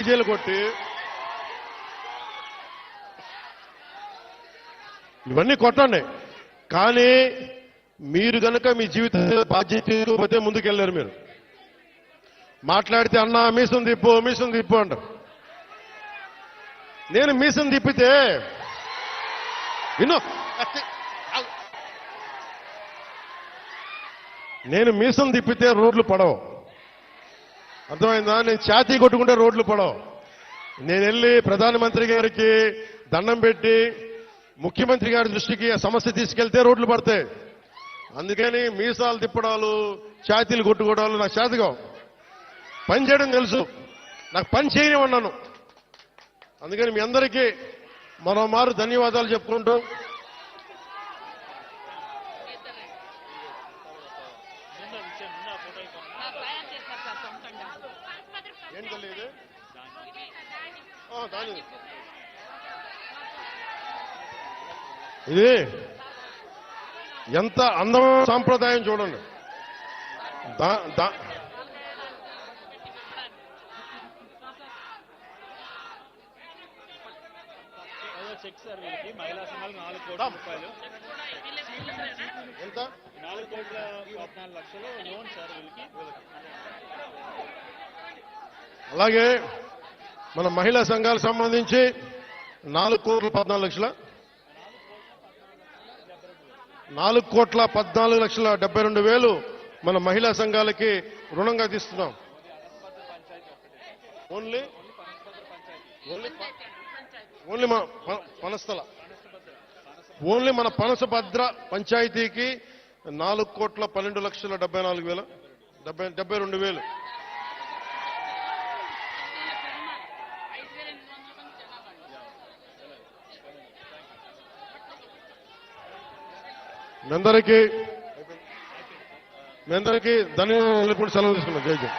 డీజేలు కొట్టి ఇవన్నీ కొట్టండి. కానీ మీరు గనక మీ జీవిత బాధ్యత తీసుకోకపోతే ముందుకెళ్ళారు. మీరు మాట్లాడితే అన్నా మీసం తిప్పు అంటారు. నేను మీసం తిప్పితే నేను మీసం తిప్పితే రోడ్లు పడవు. అర్థమైందా? నేను ఛాతీ కొట్టుకుంటే రోడ్లు పడవు. నేను వెళ్ళి ప్రధానమంత్రి గారికి దండం పెట్టి ముఖ్యమంత్రి గారి దృష్టికి ఆ సమస్య తీసుకెళ్తే రోడ్లు పడతాయి. అందుకని మీసాలు తిప్పడాలు ఛాతీలు కొట్టుకోవడాలు నాకు చేతగా పని చేయడం తెలుసు. నాకు పని చేయనివన్నాను. అందుకని మీ అందరికీ మరోమారు ధన్యవాదాలు చెప్పుకుంటూ ఏం తెలియదు ఇది ఎంత అందమైన సాంప్రదాయం చూడండి. ఎంత 4,14,00,000 లోన్ సార్ వీళ్ళకి. అలాగే మన మహిళా సంఘాలకు సంబంధించి 4,14,00,000 4,14,72,000 మన మహిళా సంఘాలకి రుణంగా తీస్తున్నాం. ఓన్లీ పనస్థల ఓన్లీ మన పనసభద్ర పంచాయతీకి 4,12,74,000 మీ అందరికీ ధన్యవాదాలు. సెలవు తీసుకున్నాం. జై జై.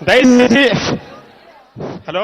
దయచేసి హలో